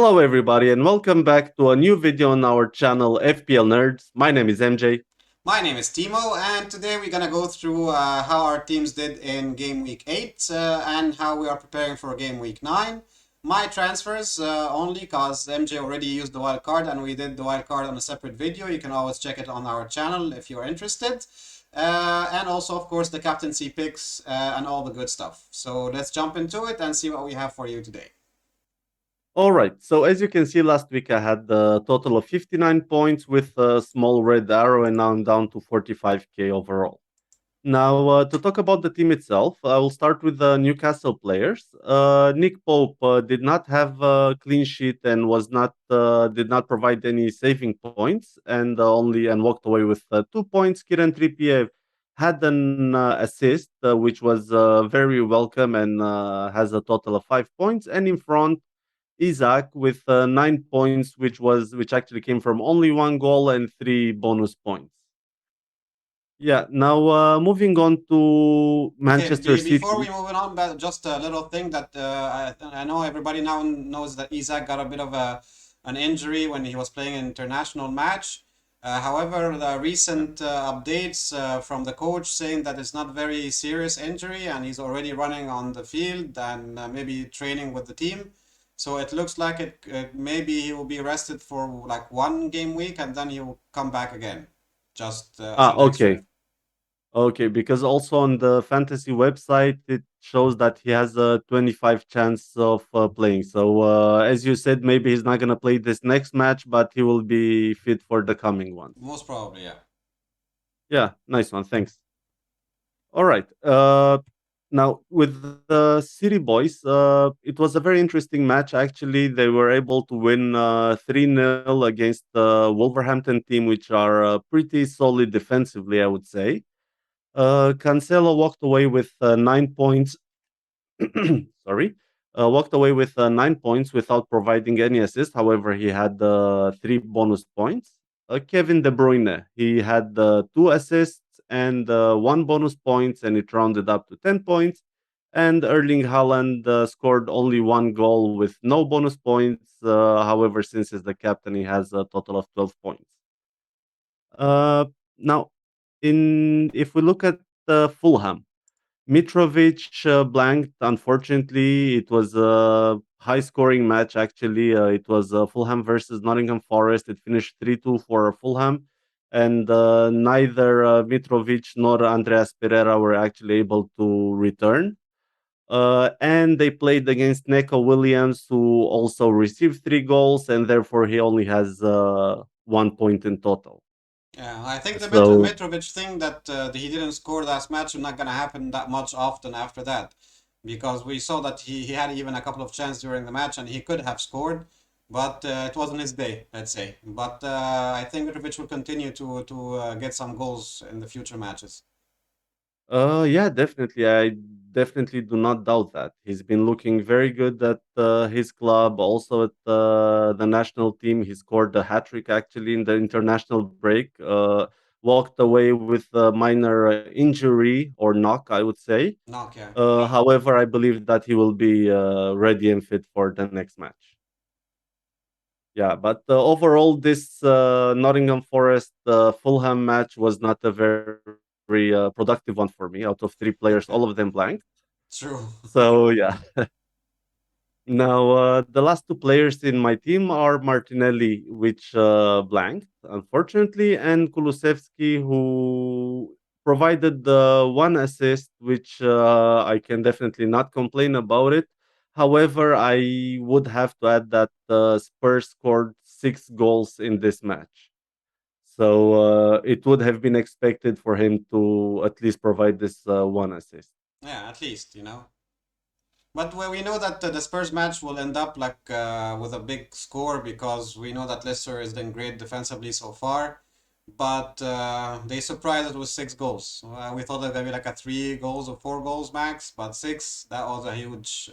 Hello, everybody, and welcome back to a new video on our channel, FPL Nerds. My name is MJ. My name is Timo, and today we're gonna go through how our teams did in game week 8 and how we are preparing for game week 9. My transfers only because MJ already used the wild card and we did the wild card on a separate video. You can always check it on our channel if you're interested. And also, of course, the captaincy picks and all the good stuff. So let's jump into it and see what we have for you today. All right, so as you can see, last week I had a total of 59 points with a small red arrow, and now I'm down to 45k overall. Now, to talk about the team itself, I will start with the Newcastle players. Nick Pope did not have a clean sheet and was not did not provide any saving points, and only and walked away with 2 points. Kieran Trippier had an assist, which was very welcome, and has a total of 5 points. And in front, Isaac with 9 points, which actually came from only one goal and 3 bonus points. Yeah. Now, moving on to Okay, Manchester before we City. move on, but just a little thing that I know everybody now knows that Isaac got a bit of an injury when he was playing an international match. However, the recent updates from the coach saying that it's not very serious injury and he's already running on the field and maybe training with the team. So it looks like maybe he will be rested for like one game week and then he will come back again, just as Ah, an extra. okay. Okay, because also on the fantasy website it shows that he has a 25 chance of playing. So as you said, maybe he's not gonna play this next match, but he will be fit for the coming ones. Most probably, yeah. Yeah, nice one. Thanks. All right. Now with the City Boys, it was a very interesting match. Actually, they were able to win 3-0 against the Wolverhampton team, which are pretty solid defensively, I would say. Cancelo walked away with 9 points. Sorry, walked away with 9 points without providing any assist. However, he had 3 bonus points. Kevin De Bruyne, he had 2 assists and 1 bonus points, and it rounded up to 10 points. And Erling Haaland scored only one goal with no bonus points. However, since he's the captain, he has a total of 12 points. Uh, Now, in if we look at Fulham, Mitrovic blanked. Unfortunately, it was a high-scoring match. Actually, it was Fulham versus Nottingham Forest. It finished 3-2 for Fulham, and neither Mitrovic nor Andreas Pereira were actually able to return. And they played against Neco Williams, who also received 3 goals, and therefore he only has 1 point in total. Yeah, I think the So, Mitrovic thing that he didn't score last match is not gonna happen that much often after that, because we saw that he had even a couple of chances during the match and he could have scored, but it wasn't his day, let's say. But I think Mitrovic will continue to get some goals in the future matches. yeah, definitely. I definitely do not doubt that. He's been looking very good at his club, also at the national team. He scored a hat trick actually in the international break. Walked away with a minor injury or knock, I would say. Knock, yeah. However, I believe that he will be ready and fit for the next match. Yeah, but overall, this Nottingham Forest Fulham match was not a very productive one for me. Out of 3 players, all of them blanked. True. So yeah. Now the last 2 players in my team are Martinelli, which blanked unfortunately, and Kulusevski, who provided the 1 assist, which I can definitely not complain about it. However, I would have to add that Spurs scored 6 goals in this match. So it would have been expected for him to at least provide this 1 assist. Yeah, at least, you know. But we know that the Spurs match will end up like with a big score because we know that Leicester is doing great defensively so far. But they surprised us with 6 goals. We thought it was gonna be like a 3 goals or 4 goals max, but six, that was a huge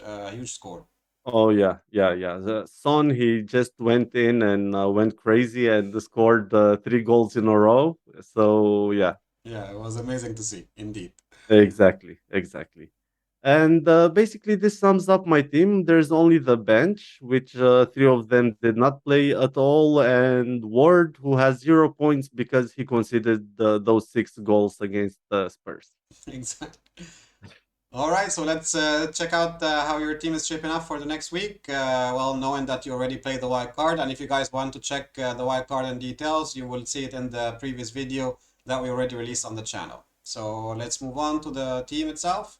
score. Oh yeah, yeah, yeah. The Son, he just went in and went crazy and scored 3 goals in a row. So yeah, Yeah, it was amazing to see, indeed. exactly, exactly. And basically, this sums up my team. There's only the bench, which three of them did not play at all, and Ward, who has 0 points because he conceded those 6 goals against the Spurs. Exactly. All right, so let's check out how your team is shaping up for the next week. Well, knowing that you already played the wild card, and if you guys want to check the wild card in details, you will see it in the previous video that we already released on the channel. So let's move on to the team itself.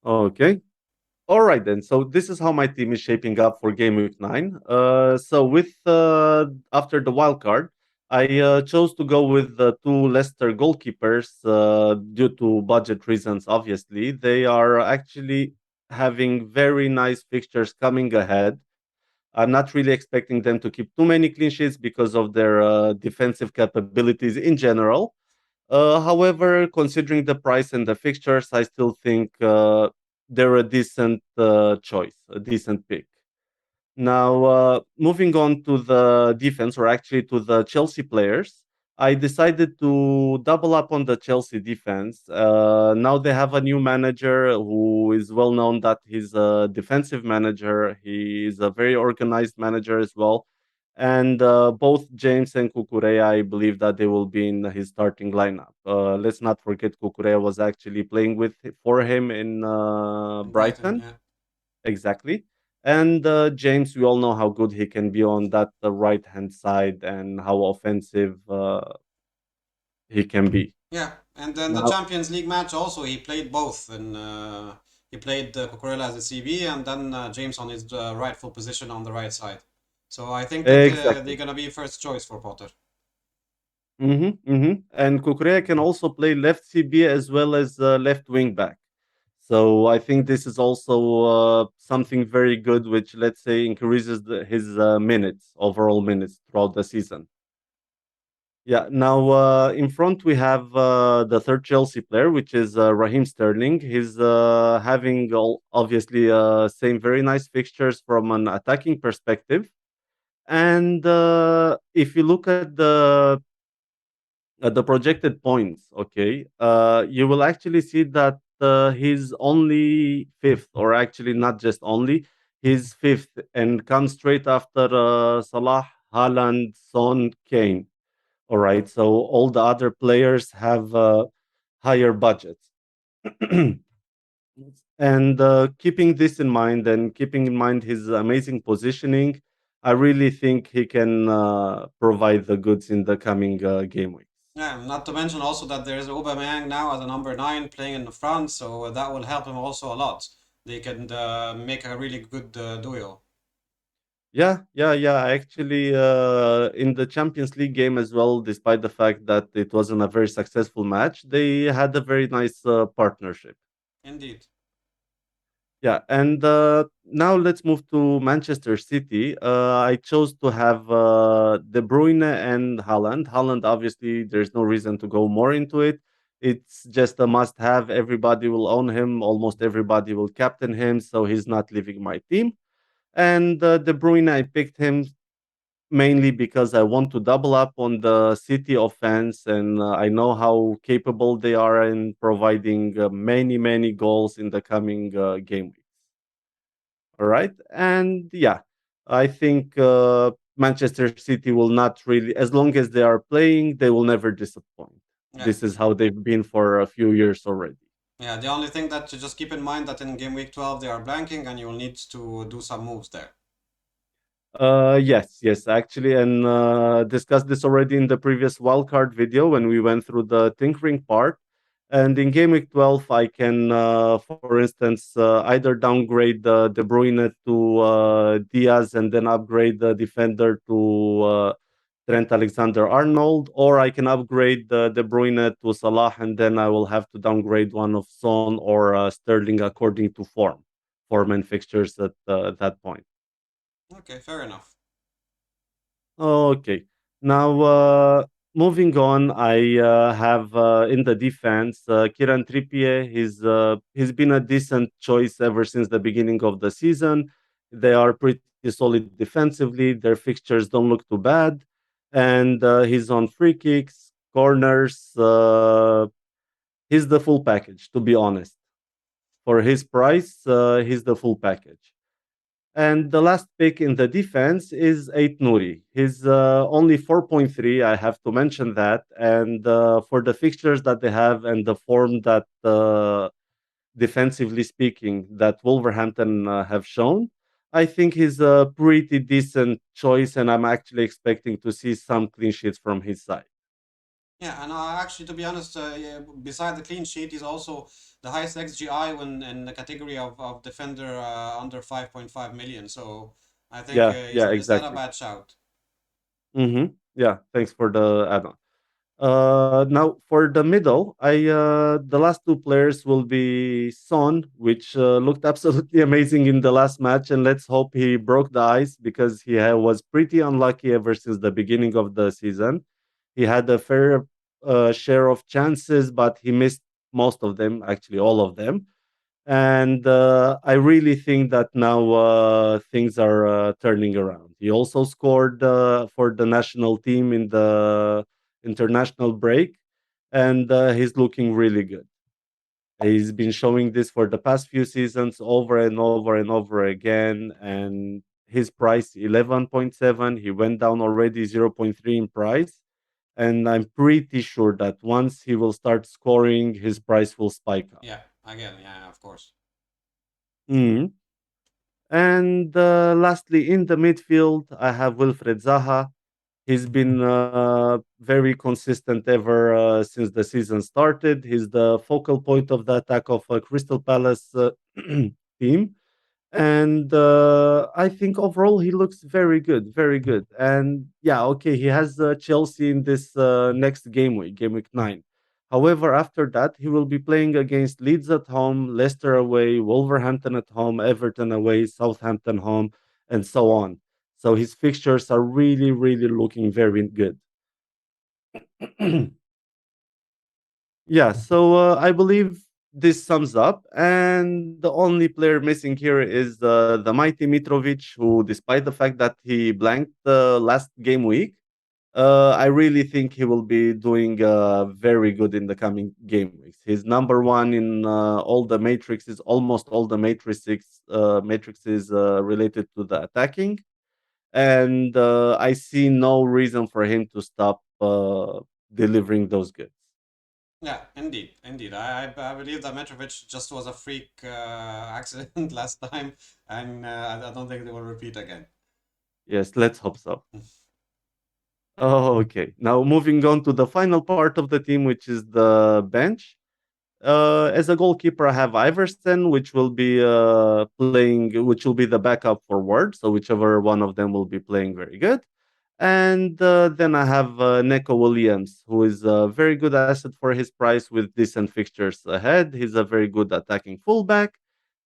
Okay. All right then. So this is how my team is shaping up for game week 9. So with after the wild card, I chose to go with the two Leicester goalkeepers due to budget reasons. Obviously, they are actually having very nice fixtures coming ahead. I'm not really expecting them to keep too many clean sheets because of their defensive capabilities in general. However, considering the price and the fixtures, I still think they're a decent choice, a decent pick. Now, moving on to the defense, or actually to the Chelsea players, I decided to double up on the Chelsea defense. Now they have a new manager who is well known that he's a defensive manager. He is a very organized manager as well. And both James and Kukurea, I believe that they will be in his starting lineup. Let's not forget Kukurea was actually playing for him in Brighton, Brighton. yeah. Exactly. And James, we all know how good he can be on that right hand side and how offensive he can be. Yeah, and then the Now, Champions League match also, he played both, and he played Cucurella as a CB, and then James on his rightful position on the right side. So I think that they're exactly. gonna be first choice for Potter. And Kukurea can also play left CB as well as left wing back. So I think this is also something very good, which let's say increases his minutes, overall minutes throughout the season. Yeah. Now in front we have the third Chelsea player, which is Raheem Sterling. He's having obviously same very nice fixtures from an attacking perspective. And if you look at the projected points, okay, you will actually see that he's only fifth, or actually not just only, he's fifth, and comes straight after Salah, Haaland, Son, Kane. All right. So all the other players have higher budgets. And keeping this in mind and keeping in mind his amazing positioning, I really think he can provide the goods in the coming game weeks. Yeah, not to mention also that there is Aubameyang now as a number nine playing in the front, so that will help him also a lot. They can make a really good duo. Yeah. Actually, in the Champions League game as well, despite the fact that it wasn't a very successful match, they had a very nice partnership. Indeed. Yeah, and now let's move to Manchester City. I chose to have De Bruyne and Haaland. Haaland, obviously, there's no reason to go more into it. It's just a must-have. Everybody will own him. Almost everybody will captain him, so he's not leaving my team. And De Bruyne, I picked him mainly because I want to double up on the City offense, and I know how capable they are in providing many goals in the coming game weeks. All right. And yeah, I think Manchester City will not really, as long as they are playing, they will never disappoint. Yeah. This is how they've been for a few years already. Yeah, the only thing that you just keep in mind that in game week 12 they are blanking and you'll need to do some moves there. Yes, actually, and discussed this already in the previous wildcard video when we went through the tinkering part. And in game week 12, I can, for instance, either downgrade De Bruyne to Diaz and then upgrade the defender to Trent Alexander-Arnold, or I can upgrade De Bruyne to Salah, and then I will have to downgrade one of Son or Sterling according to form and fixtures at that point. Okay, fair enough. Okay. Now, moving on, I have in the defense Kieran Trippier. He's been a decent choice ever since the beginning of the season. They are pretty solid defensively. Their fixtures don't look too bad, and he's on free kicks, corners. He's the full package, to be honest. For his price, he's the full package. And the last pick in the defense is 8 Nuri. He's only 4.3. I have to mention that. And for the fixtures that they have and the form that, defensively speaking, that Wolverhampton have shown, I think he's a pretty decent choice. And I'm actually expecting to see some clean sheets from his side. Yeah, and actually, to be honest, yeah, beside the clean sheet, he's also the highest XGI when in the category of defender under 5.5 million. So I think Yeah, yeah, it's not a exactly. bad shout. Yeah, thanks for the add on. Now for the middle, I the last two players will be Son, which looked absolutely amazing in the last match, and let's hope he broke the ice because he was pretty unlucky ever since the beginning of the season. He had a fair share of chances, but he missed most of them, actually all of them. And I really think that now things are turning around. He also scored for the national team in the international break, and he's looking really good. He's been showing this for the past few seasons over and over and over again. And his price 11.7, he went down already 0.3 in price. And I'm pretty sure that once he will start scoring, his price will spike up. Yeah, again, yeah, of course. Mhm. And lastly, in the midfield, I have Wilfred Zaha. He's been very consistent ever since the season started. He's the focal point of the attack of Crystal Palace team. And I think overall he looks very good, very good. And yeah, okay, he has Chelsea in this next game week 9. However, after that, he will be playing against Leeds at home, Leicester away, Wolverhampton at home, Everton away, Southampton home, and so on. So his fixtures are really, really looking very good. Yeah, so I believe this sums up, and the only player missing here is the mighty Mitrovic, who, despite the fact that he blanked the last game week, I really think he will be doing very good in the coming game weeks. He's number one in all the matrices, almost all the matrices related to the attacking, and I see no reason for him to stop delivering those goods. Yeah, indeed, indeed. I believe that Mitrovic just was a freak accident last time, and I don't think they will repeat again. Yes, let's hope so. Oh, okay. Now moving on to the final part of the team, which is the bench. As a goalkeeper, I have Iverson, which will be which will be the backup forward. So whichever one of them will be playing very good. And then I have Neko Williams, who is a very good asset for his price with decent fixtures ahead. He's a very good attacking fullback.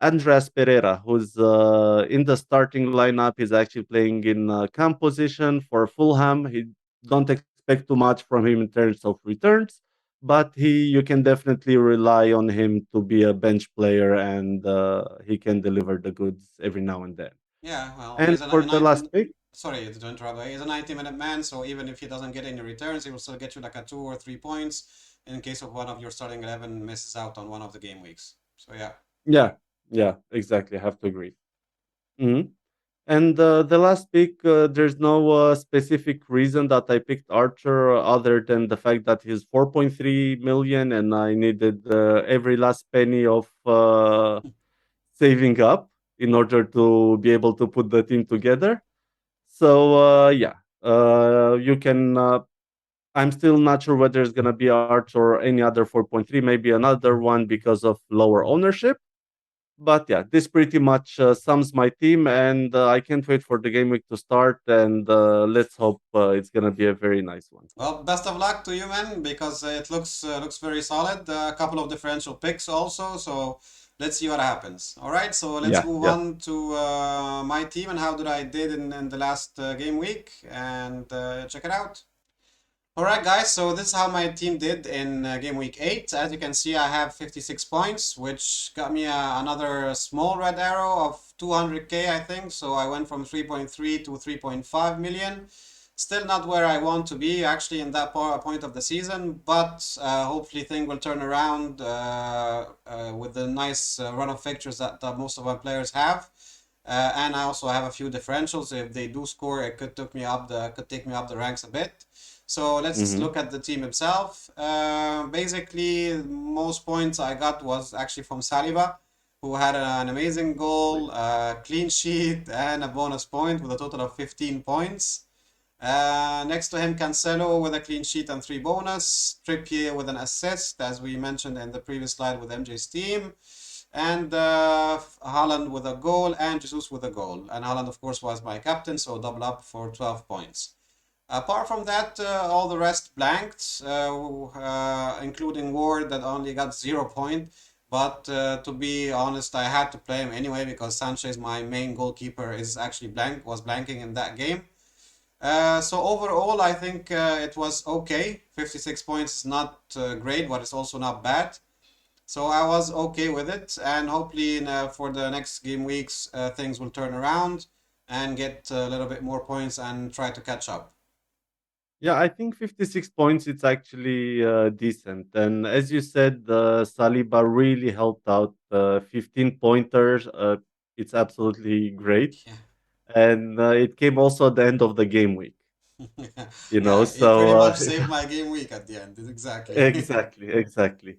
Andreas Pereira, who's in the starting lineup, is actually playing in camp position for Fulham. He don't expect too much from him in terms of returns, but you can definitely rely on him to be a bench player, and he can deliver the goods every now and then. Yeah, well, And he's for the last pick, sorry to interrupt. He's a 90-minute man, so even if he doesn't get any returns, he will still get you like a 2 or 3 points in case of one of your starting 11 misses out on one of the game weeks. So yeah. yeah, yeah, exactly. I have to agree. Mhm. And the last pick, there's no specific reason that I picked Archer other than the fact that he's 4.3 million and I needed every last penny of saving up in order to be able to put the team together. So, yeah, you can. I'm still not sure whether it's going to be Archer or any other 4.3, maybe another one because of lower ownership. But yeah, this pretty much sums my team, and I can't wait for the game week to start. And let's hope it's gonna be a very nice one. Well, best of luck to you, man, because it looks very solid. A couple of differential picks also, so let's see what happens. All right, so let's Yeah, move yeah, on to my team and how did I did in the last game week, and check it out. All right, guys, so this is how my team did in game week 8. As you can see, I have 56 points, which got me another small red arrow of 200k, I think. So I went from 3.3 to 3.5 million. Still not where I want to be actually in that point of the season, but hopefully things will turn around with the nice run of fixtures that most of my players have. And I also have a few differentials. If they do score, it could take me up the ranks a bit. So let's Mm-hmm. look at the team itself. Basically, most points I got was actually from Saliba, who had an amazing goal, clean sheet, and a bonus point with a total of 15 points. Next to him, Cancelo with a clean sheet and 3 bonus. Trippier with an assist, as we mentioned in the previous slide with MJ's team. And Haaland with a goal and Jesus with a goal. And Haaland, of course, was my captain, so double up for 12 points. Apart from that, all the rest blanked, including Ward that only got 0 point. But to be honest, I had to play him anyway because Sanchez, my main goalkeeper, is actually was blanking in that game. So overall, I think it was okay. 56 points is not great, but it's also not bad. So I was okay with it, and hopefully for the next game weeks, things will turn around and get a little bit more points and try to catch up. Yeah, I think 56 points, it's actually decent. And as you said, Saliba really helped out. 15 pointers, it's absolutely great. Yeah. And it came also at the end of the game week, Yeah, he so pretty much saved my game week at the end. Exactly. exactly, exactly.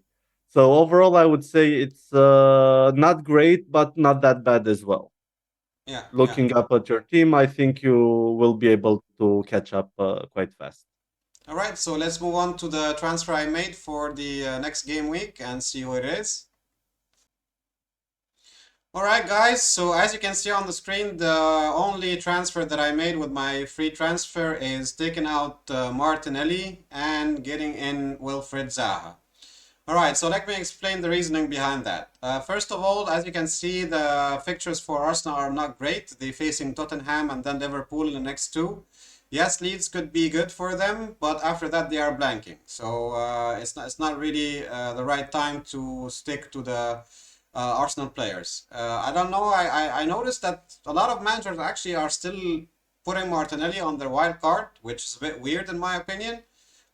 So overall, I would say it's not great, but not that bad as well. Yeah, yeah. Looking up at your team, I think you will be able to catch up quite fast. All right, so let's move on to the transfer I made for the next game week and see who it is. All right, guys. So as you can see on the screen, the only transfer that I made with my free transfer is taking out Martinelli and getting in Wilfred Zaha. All right, so let me explain the reasoning behind that. First of all, as you can see, the fixtures for Arsenal are not great. They're facing Tottenham and then Liverpool in the next two. Yes, Leeds could be good for them, but after that they are blanking. So it's not really the right time to stick to the Arsenal players. I don't know. I noticed that a lot of managers actually are still putting Martinelli on their wild card, which is a bit weird in my opinion.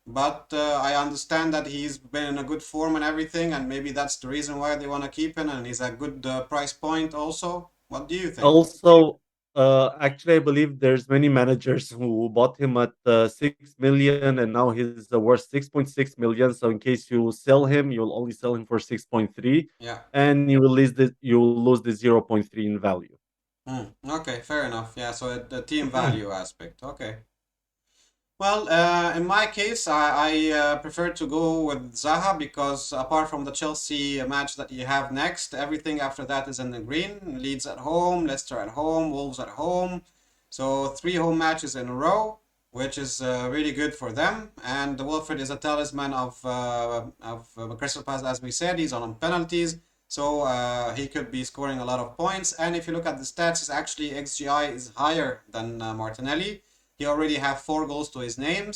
But I understand that he's been in a good form and everything, and maybe that's the reason why they want to keep him, and he's a good price point also. What do you think? Also, actually, I believe there's many managers who bought him at 6 million, and now he's worth 6.6 million. So in case you sell him, you'll only sell him for 6.3, Yeah. and you will lose the 0.3 in value. Hmm. Okay, fair enough. Yeah, so the team value aspect. Okay. Well, in my case, I prefer to go with Zaha because apart from the Chelsea match that you have next, everything after that is in the green. Leeds at home, Leicester at home, Wolves at home. So 3 home matches in a row, which is really good for them. And Wilfred is a talisman of Crystal Palace, as we said. He's on penalties, so he could be scoring a lot of points. And if you look at the stats, it's actually XGI is higher than Martinelli. He already have 4 goals to his name,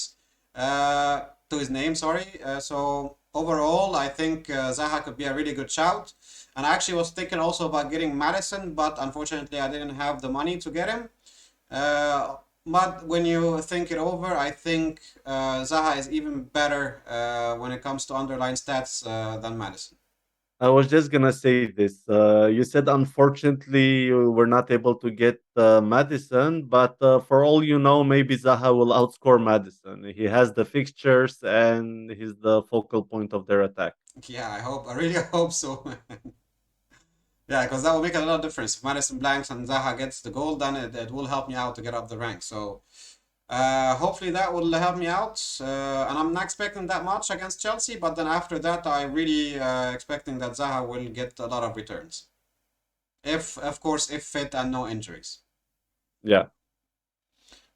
sorry. So overall, I think Zaha could be a really good shout. And I actually was thinking also about getting Madison, but unfortunately, I didn't have the money to get him. But when you think it over, I think Zaha is even better when it comes to underlying stats than Madison. I was just gonna say this. You said unfortunately you were not able to get Madison, but for all you know, maybe Zaha will outscore Madison. He has the fixtures and he's the focal point of their attack. Yeah, I hope. I really hope so. Yeah, because that will make a lot of difference. If Madison blanks and Zaha gets the goal, then it will help me out to get up the rank. So hopefully that will help me out. And I'm not expecting that much against Chelsea, but then after that, I really expecting that Zaha will get a lot of returns. If, of course, if fit and no injuries. Yeah.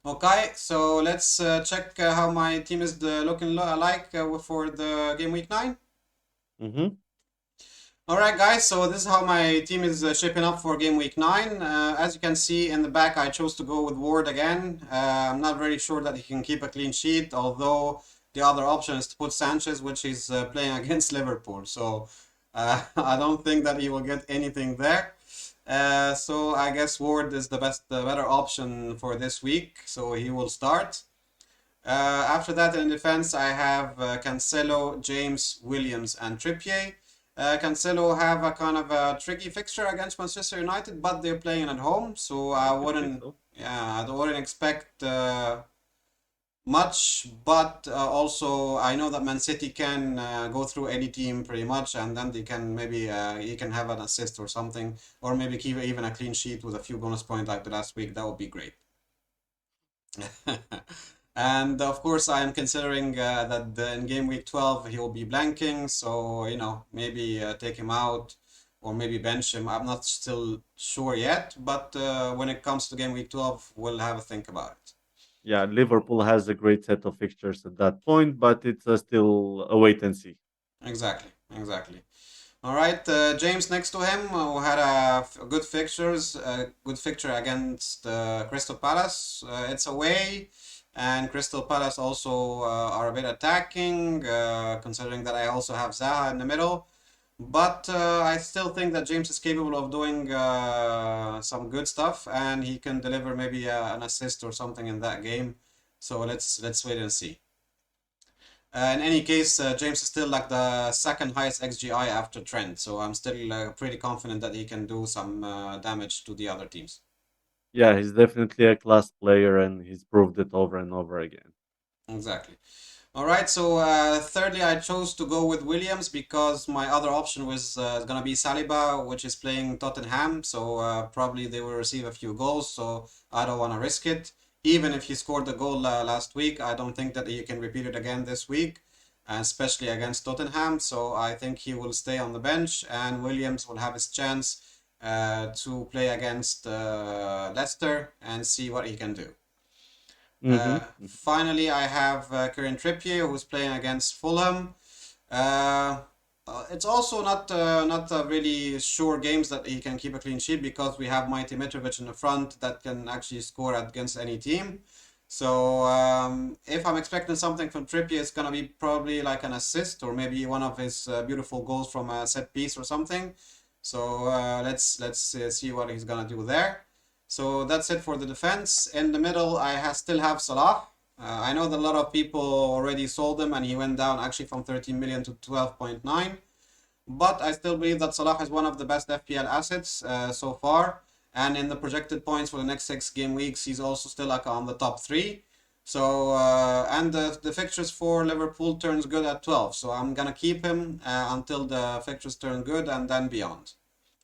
Okay, so let's check how my team is looking like for the game week 9. Mm-hmm. All right, guys, so this is how my team is shaping up for game week 9. As you can see in the back, I chose to go with Ward again. I'm not very sure that he can keep a clean sheet, although the other option is to put Sanchez, which is playing against Liverpool. So I don't think that he will get anything there. So I guess Ward is the better option for this week, so he will start. After that, in defense, I have Cancelo, James, Williams, and Trippier. Cancelo have a kind of a tricky fixture against Manchester United, but they're playing at home, so I can say so. I wouldn't expect much. But also, I know that Man City can go through any team pretty much, and then they can maybe he can have an assist or something, or maybe keep even a clean sheet with a few bonus points like the last week. That would be great. And of course, I am considering that in game week 12 he will be blanking, so maybe take him out or maybe bench him. I'm not still sure yet, but when it comes to game week 12, we'll have a think about it. Yeah, Liverpool has a great set of fixtures at that point, but it's still a wait and see. Exactly, exactly. All right, James next to him who had good fixtures, good fixture against Crystal Palace. It's away, and Crystal Palace also are a bit attacking, considering that I also have Zaha in the middle. But I still think that James is capable of doing some good stuff, and he can deliver maybe an assist or something in that game. So let's wait and see. In any case, James is still like the second highest XGI after Trent, so I'm still pretty confident that he can do some damage to the other teams. Yeah, he's definitely a class player, and he's proved it over and over again. Exactly. All right, so thirdly, I chose to go with Williams because my other option was going to be Saliba, which is playing Tottenham, so probably they will receive a few goals, so I don't want to risk it. Even if he scored the goal last week, I don't think that he can repeat it again this week, especially against Tottenham, so I think he will stay on the bench, and Williams will have his chance to play against Leicester and see what he can do. Finally, I have Kieran Trippier, who's playing against Fulham. Uh, it's also not really sure games that he can keep a clean sheet because we have Mighty Mitrovic in the front that can actually score against any team. So if I'm expecting something from Trippier, it's gonna be probably like an assist or maybe one of his beautiful goals from a set piece or something. So let's see what he's gonna do there. So that's it for the defense. In the middle, still have Salah. I know that a lot of people already sold him and he went down actually from 13 million to 12.9. But I still believe that Salah is one of the best FPL assets so far. And in the projected points for the next 6 game weeks, he's also still like on the top three. So, and the fixtures for Liverpool turns good at 12. So I'm going to keep him until the fixtures turn good and then beyond.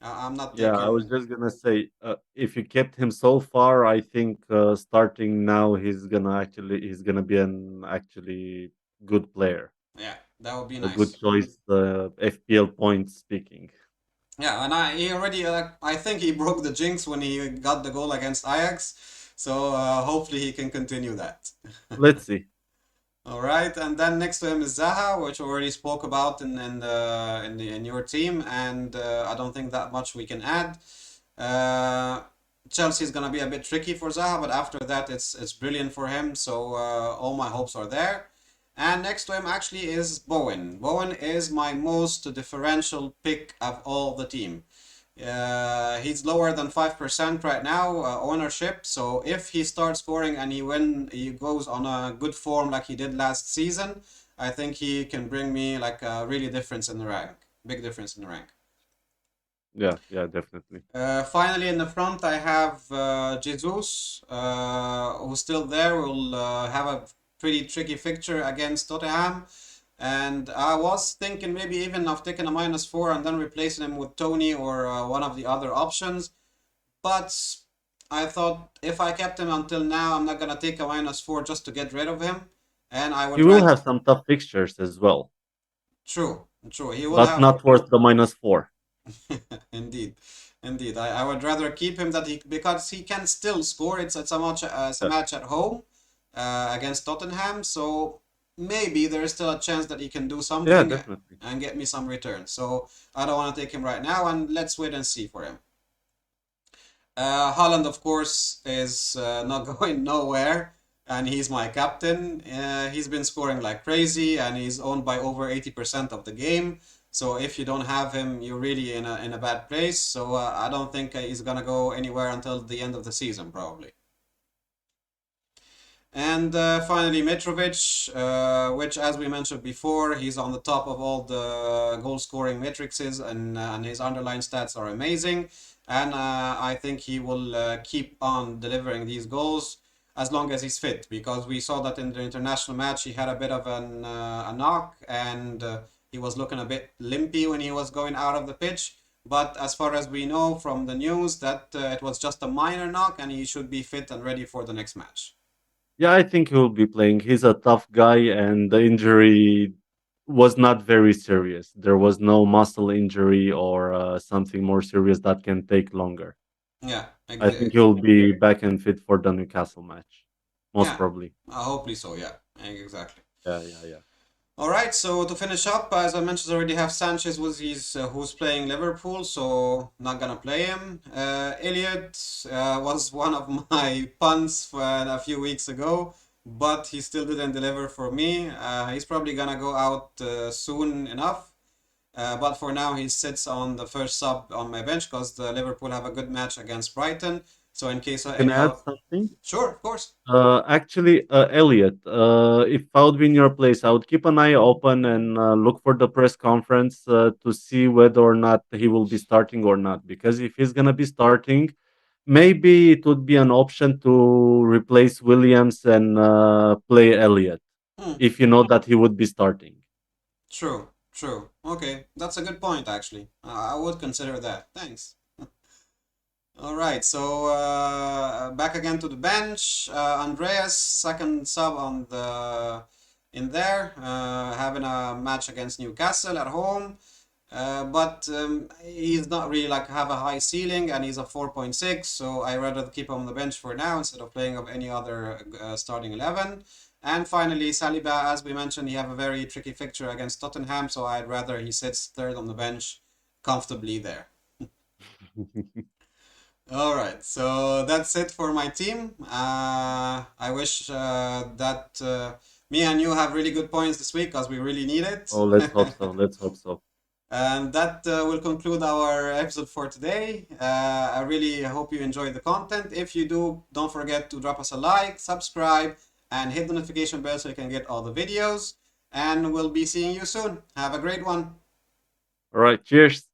I'm not Yeah, I was taking. just gonna say, if you kept him so far, I think starting now he's gonna be an actually good player, Yeah, that would be a good nice. choice. FPL points speaking. Yeah, and he already, I think he broke the jinx when he got the goal against Ajax. So hopefully he can continue that. Let's see. All right, and then next to him is Zaha, which we already spoke about in your team, and I don't think that much we can add. Uh, Chelsea is gonna be a bit tricky for Zaha, but after that it's brilliant for him. So all my hopes are there. And next to him actually is Bowen. Bowen is my most differential pick of all the team. He's lower than 5% right now ownership. So if he starts scoring and he goes on a good form like he did last season, I think he can bring me like a really difference in the rank, big difference in the rank. Yeah, yeah, definitely. Finally, in the front, I have Jesus, who's still there. Will have a pretty tricky fixture against Tottenham. And I was thinking maybe even of taking a -4 and then replacing him with Tony or one of the other options. But I thought if I kept him until now, I'm not gonna take a -4 just to get rid of him. And I He would will rather. have some tough fixtures as well, True, true. He will but have. not worth the -4. Indeed, indeed. I would rather keep him that he because he can still score. It's a Yeah, match at home against Tottenham, so maybe there is still a chance that he can do yeah, something definitely. and get me some return. So I don't want to take him right now, and let's wait and see for him. Haaland, of course, is not going nowhere, and he's my captain. He's been scoring like crazy, and he's owned by over 80% of the game. So if you don't have him, you're really in a bad place. So I don't think he's gonna go anywhere until the end of the season, probably. And finally, Mitrovic, which, as we mentioned before, he's on the top of all the goal scoring matrices, and his underlying stats are amazing. And I think he will keep on delivering these goals as long as he's fit, because we saw that in the international match he had a bit of a knock, and he was looking a bit limpy when he was going out of the pitch. But as far as we know from the news, that it was just a minor knock, and he should be fit and ready for the next match. Yeah, I think he will be playing. He's a tough guy, and the injury was not very serious. There was no muscle injury or something more serious that can take longer. Yeah, I think he'll be back and fit for the Newcastle match, most yeah, probably. hopefully so. Yeah, exactly. Yeah, yeah, yeah. All right, so to finish up, as I mentioned, I already have Sanchez who's playing Liverpool, so not gonna play him. Elliot was one of my puns for a few weeks ago, but he still didn't deliver for me. He's probably gonna go out soon enough. But for now, he sits on the first sub on my bench because the Liverpool have a good match against Brighton. So in case of Can any I add of, something? sure, of course. Actually, Elliot, if I would be in your place, I would keep an eye open and look for the press conference to see whether or not he will be starting or not. Because if he's gonna be starting, maybe it would be an option to replace Williams and play Elliot, Hmm. if you know that he would be starting. True, true. Okay, that's a good point, actually. I would consider that. Thanks. All right, so back again to the bench. Andreas, second sub on the in there, having a match against Newcastle at home. But he's not really like have a high ceiling, and he's a 4.6, so I rather keep him on the bench for now instead of playing of any other starting 11. And finally, Saliba, as we mentioned, he have a very tricky fixture against Tottenham, so I'd rather he sits third on the bench comfortably there. All right, so that's it for my team. I wish that me and you have really good points this week because we really need it. Oh, let's hope so. Let's hope so. And that will conclude our episode for today. I really hope you enjoyed the content. If you do, don't forget to drop us a like, subscribe, and hit the notification bell so you can get all the videos. And we'll be seeing you soon. Have a great one. All right. Cheers.